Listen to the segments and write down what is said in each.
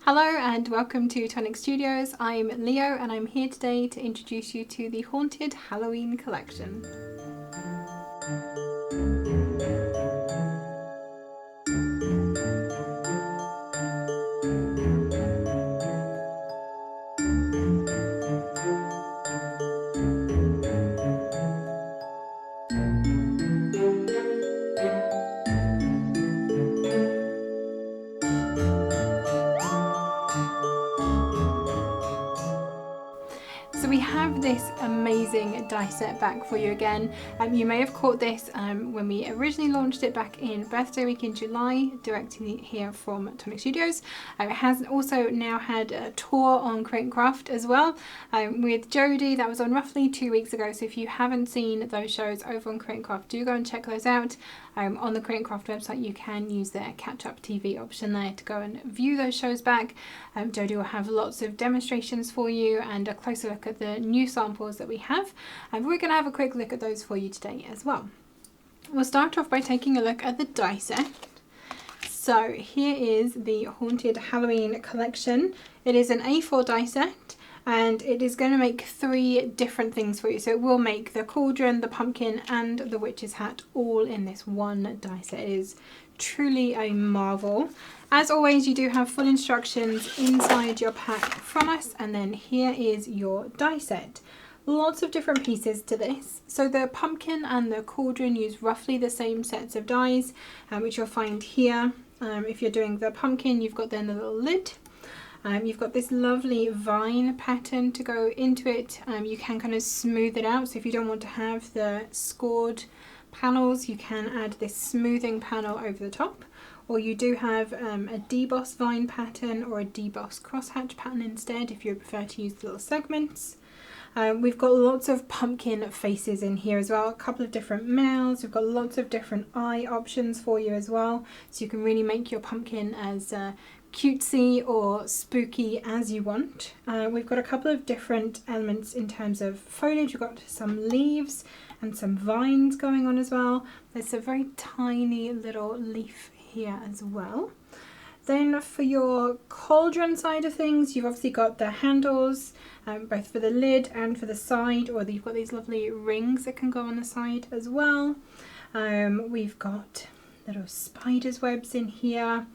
Hello and welcome to Tonic Studios. I'm Leo and I'm here today to introduce you to the Haunted Halloween collection. So we have this amazing die set back for you again. You may have caught this when we originally launched it back in birthday week in July, directly here from Tonic Studios. It has also now had a tour on Create & Craft as well with Jodie. That was on roughly 2 weeks ago. So if you haven't seen those shows over on Create & Craft, do go and check those out. On the Create & Craft website, you can use their catch-up TV option there to go and view those shows back. Jodie will have lots of demonstrations for you and a closer look at the new samples that we have. And we're going to have a quick look at those for you today as well. We'll start off by taking a look at the die set. So here is the Haunted Halloween collection. It is an A4 die set. And it is going to make 3 different things for you. So it will make the cauldron, the pumpkin and the witch's hat all in this one die set. It is truly a marvel. As always, you do have full instructions inside your pack from us, and then here is your die set. Lots of different pieces to this. So the pumpkin and the cauldron use roughly the same sets of dies, which you'll find here. If you're doing the pumpkin, you've got then the little lid. You've got this lovely vine pattern to go into it. You can kind of smooth it out, so if you don't want to have the scored panels, you can add this smoothing panel over the top, or you do have a deboss vine pattern or a deboss crosshatch pattern instead if you prefer to use the little segments. We've got lots of pumpkin faces in here as well, a couple of different mouths. We've got lots of different eye options for you as well, so you can really make your pumpkin as cutesy or spooky as you want. We've got a couple of different elements in terms of foliage. We've got some leaves and some vines going on as well. There's a very tiny little leaf here as well. Then for your cauldron side of things, you've obviously got the handles, both for the lid and for the side, or you've got these lovely rings that can go on the side as well. We've got little spider's webs in here.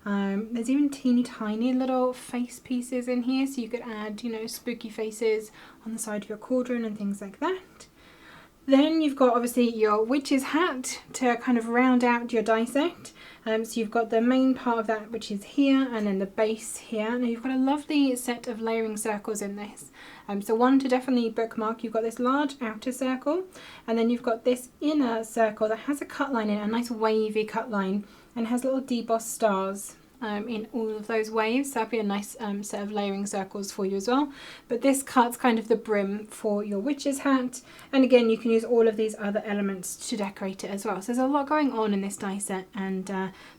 There's even teeny tiny little face pieces in here, so you could add, spooky faces on the side of your cauldron and things like that. Then you've got obviously your witch's hat to kind of round out your die set. So you've got the main part of that, which is here, and then the base here. Now you've got a lovely set of layering circles in this. So one to definitely bookmark. You've got this large outer circle, and then you've got this inner circle that has a cut line in it, a nice wavy cut line, and has little debossed stars in all of those waves. So that'd be a nice set of layering circles for you as well. But this cuts kind of the brim for your witch's hat, and again you can use all of these other elements to decorate it as well. So there's a lot going on in this die set, and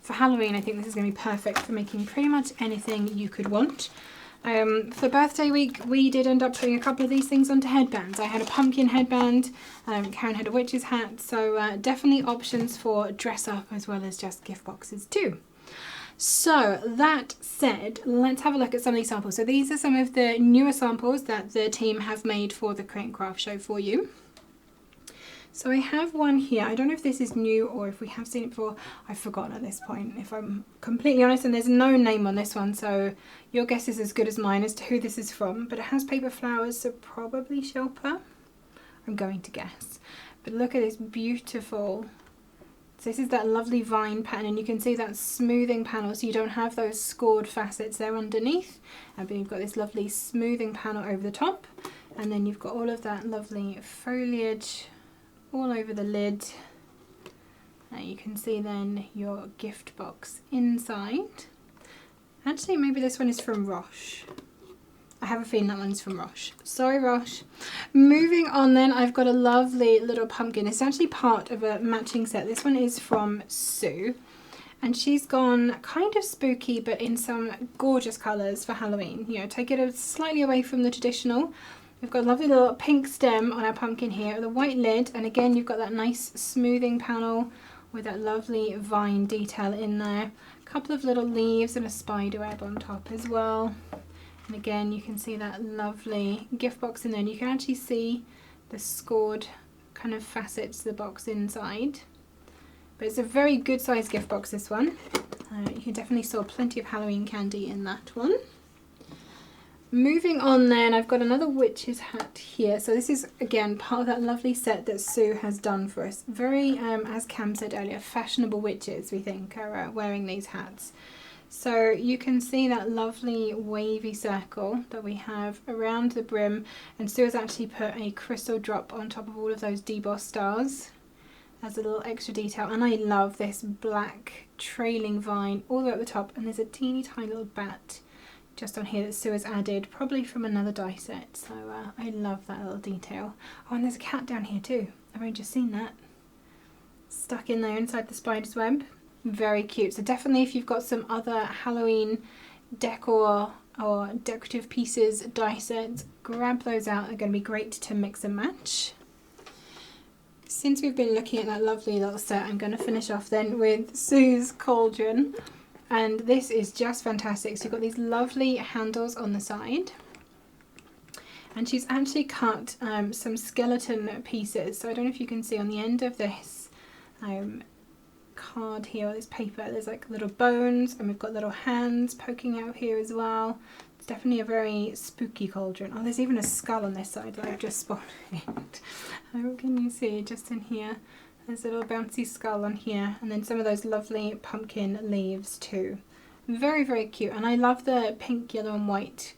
for Halloween I think this is going to be perfect for making pretty much anything you could want. For birthday week we did end up putting a couple of these things onto headbands. I had a pumpkin headband, Karen had a witch's hat, so definitely options for dress up as well as just gift boxes too. So that said, let's have a look at some of these samples. So these are some of the newer samples that the team have made for the Create & Craft show for you. So I have one here. I don't know if this is new or if we have seen it before. I've forgotten at this point, if I'm completely honest, and there's no name on this one, so your guess is as good as mine as to who this is from. But it has paper flowers, so probably Shilpa, I'm going to guess. But look at this beautiful... So this is that lovely vine pattern, and you can see that smoothing panel, so you don't have those scored facets there underneath. But you've got this lovely smoothing panel over the top, and then you've got all of that lovely foliage all over the lid. Now you can see then your gift box inside. Actually, maybe this one is from Roche. I have a feeling that one's from Roche. Sorry, Roche. Moving on then, I've got a lovely little pumpkin. It's actually part of a matching set. This one is from Sue, and she's gone kind of spooky, but in some gorgeous colours for Halloween. Take it slightly away from the traditional. We've got a lovely little pink stem on our pumpkin here with a white lid, and again you've got that nice smoothing panel with that lovely vine detail in there. A couple of little leaves and a spider web on top as well. And again, you can see that lovely gift box in there, and you can actually see the scored kind of facets of the box inside. But it's a very good sized gift box, this one. You can definitely store plenty of Halloween candy in that one. Moving on then, I've got another witch's hat here. So this is, again, part of that lovely set that Sue has done for us. Very, as Cam said earlier, fashionable witches, we think, are wearing these hats. So you can see that lovely wavy circle that we have around the brim, and Sue has actually put a crystal drop on top of all of those debossed stars as a little extra detail. And I love this black trailing vine all the way up the top, and there's a teeny tiny little bat just on here that Sue has added, probably from another die set. So I love that little detail. Oh, and there's a cat down here too. I've only just seen that, stuck in there inside the spider's web. Very cute. So definitely, if you've got some other Halloween decor or decorative pieces, die sets, grab those out. They're going to be great to mix and match. Since we've been looking at that lovely little set, I'm going to finish off then with Sue's cauldron. And this is just fantastic. So you've got these lovely handles on the side. And she's actually cut some skeleton pieces. So I don't know if you can see on the end of this card here, this paper, there's like little bones, and we've got little hands poking out here as well. It's definitely a very spooky cauldron. Oh, there's even a skull on this side that I've just spotted. How can you see just in here? There's a little bouncy skull on here, and then some of those lovely pumpkin leaves too. Very, very cute. And I love the pink, yellow and white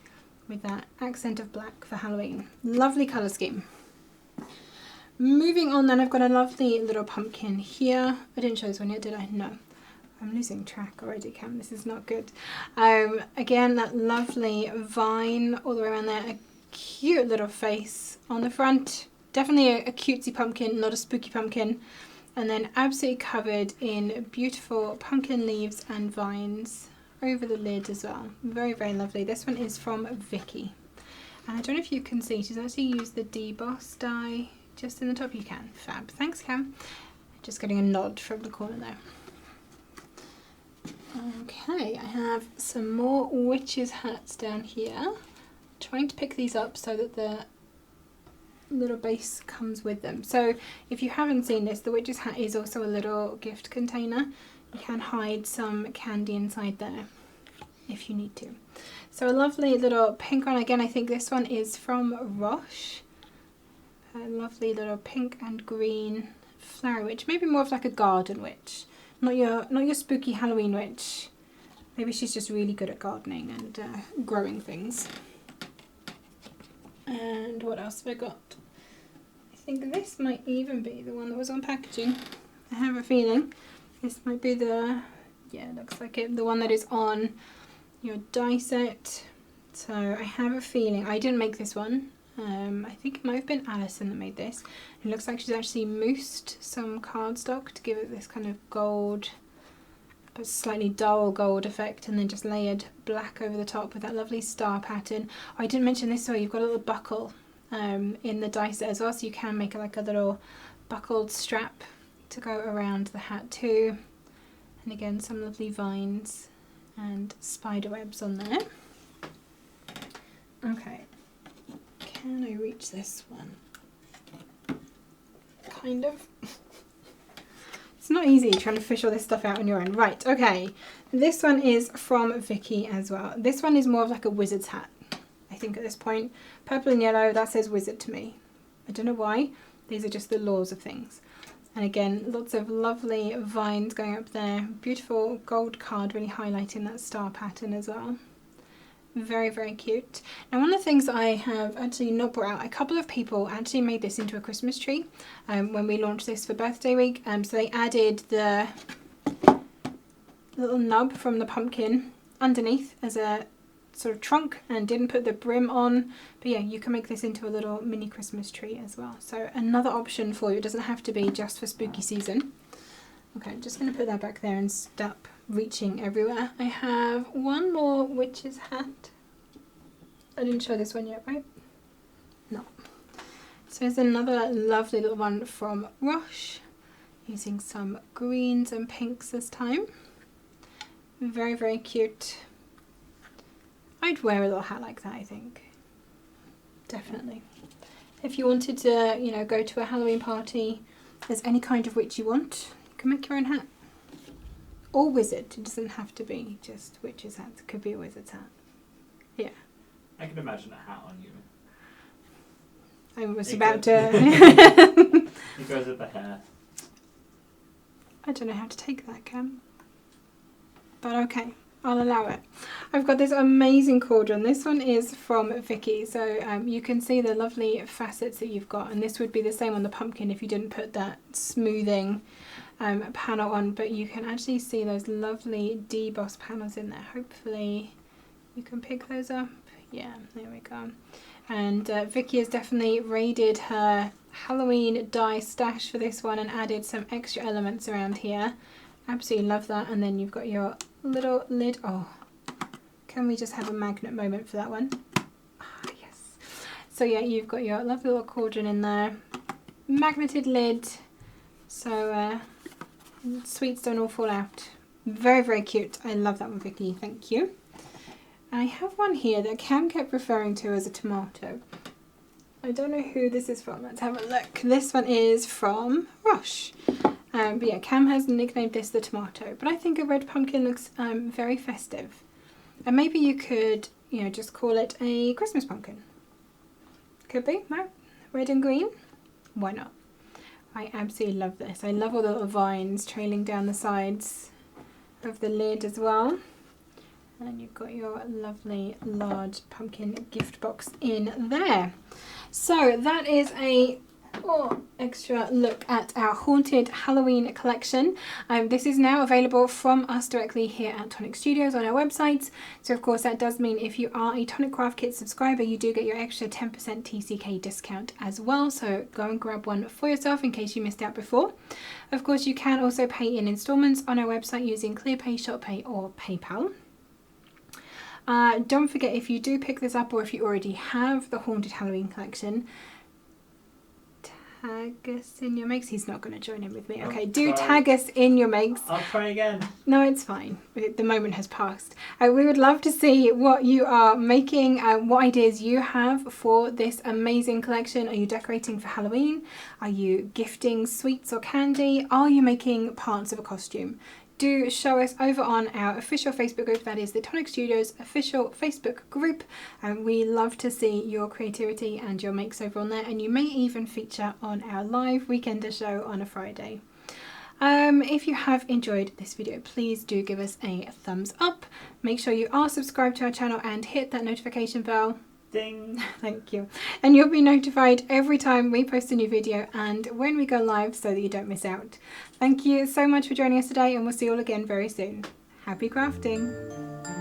with that accent of black for Halloween. Lovely colour scheme. Moving on then, I've got a lovely little pumpkin here. I didn't show this one yet, did I? No. I'm losing track already, Cam. This is not good. Again, that lovely vine all the way around there. A cute little face on the front. Definitely a cutesy pumpkin, not a spooky pumpkin. And then absolutely covered in beautiful pumpkin leaves and vines over the lid as well. Very, very lovely. This one is from Vicky. And I don't know if you can see, she's actually used the deboss die just in the top. You can. Fab. Thanks, Cam. Just getting a nod from the corner there. Okay, I have some more witches' hats down here. Trying to pick these up so that the little base comes with them. So if you haven't seen this, the witch's hat is also a little gift container. You can hide some candy inside there if you need to. So a lovely little pink one. Again, I think this one is from Roche. A lovely little pink and green flower witch, maybe more of like a garden witch, not your spooky Halloween witch. Maybe she's just really good at gardening and growing things. And what else have I got? I think this might even be the one that was on packaging. I have a feeling this might be the, yeah, it looks like it, the one that is on your die set. So I have a feeling, I didn't make this one. I think it might have been Alison that made this. It looks like she's actually moussed some cardstock to give it this kind of gold, but slightly dull gold effect, and then just layered black over the top with that lovely star pattern. Oh, I didn't mention this, so you've got a little buckle in the die set as well, so you can make like a little buckled strap to go around the hat too. And again, some lovely vines and spider webs on there. Okay. Can I reach this one? Kind of. It's not easy trying to fish all this stuff out on your own. Right, okay. This one is from Vicky as well. This one is more of like a wizard's hat, I think at this point. Purple and yellow, that says wizard to me. I don't know why. These are just the laws of things. And again, lots of lovely vines going up there. Beautiful gold card really highlighting that star pattern as well. Very, very cute. Now, one of the things I have actually not brought out, a couple of people actually made this into a Christmas tree when we launched this for birthday week. So they added the little nub from the pumpkin underneath as a sort of trunk and didn't put the brim on. But yeah, you can make this into a little mini Christmas tree as well. So another option for you. It doesn't have to be just for spooky season. Okay, I'm just going to put that back there and stop reaching everywhere. I have one more witch's hat. I didn't show this one yet, right? No. So there's another lovely little one from Roche, using some greens and pinks this time. Very, very cute. I'd wear a little hat like that, I think. Definitely. If you wanted to, you know, go to a Halloween party, there's any kind of witch you want, you can make your own hat. Or wizard. It doesn't have to be just witch's hat. It could be a wizard's hat. Yeah. I can imagine a hat on you. I was about to... It goes with the hair. I don't know how to take that, Cam. But okay, I'll allow it. I've got this amazing cauldron. This one is from Vicky. So you can see the lovely facets that you've got. And this would be the same on the pumpkin if you didn't put that smoothing panel on. But you can actually see those lovely deboss panels in there. Hopefully you can pick those up. Yeah, there we go. And Vicky has definitely raided her Halloween die stash for this one and added some extra elements around here. Absolutely love that. And then you've got your little lid. Oh, can we just have a magnet moment for that one? Ah, yes. So yeah, you've got your lovely little cauldron in there. Magneted lid. So sweets don't all fall out. Very, very cute. I love that one, Vicky. Thank you. I have one here that Cam kept referring to as a tomato. I don't know who this is from. Let's have a look. This one is from Rush. But yeah, Cam has nicknamed this the tomato. But I think a red pumpkin looks very festive. And maybe you could, you know, just call it a Christmas pumpkin. Could be, no? Red and green? Why not? I absolutely love this. I love all the little vines trailing down the sides of the lid as well. And you've got your lovely large pumpkin gift box in there. So that is a extra look at our Haunted Halloween collection. This is now available from us directly here at Tonic Studios on our website. So of course that does mean if you are a Tonic Craft Kit subscriber, you do get your extra 10% TCK discount as well. So go and grab one for yourself in case you missed out before. Of course you can also pay in installments on our website using ClearPay, ShopPay or PayPal. Don't forget, if you do pick this up or if you already have the Haunted Halloween collection, tag us in your makes. He's not going to join in with me. Okay, do tag us in your makes. I'll try again. No, it's fine. The moment has passed. We would love to see what you are making, what ideas you have for this amazing collection. Are you decorating for Halloween? Are you gifting sweets or candy? Are you making parts of a costume? Do show us over on our official Facebook group. That is the Tonic Studios official Facebook group. And we love to see your creativity and your makes over on there. And you may even feature on our live Weekender show on a Friday. If you have enjoyed this video, please do give us a thumbs up. Make sure you are subscribed to our channel and hit that notification bell. Ding! Thank you. And you'll be notified every time we post a new video and when we go live so that you don't miss out. Thank you so much for joining us today and we'll see you all again very soon. Happy crafting!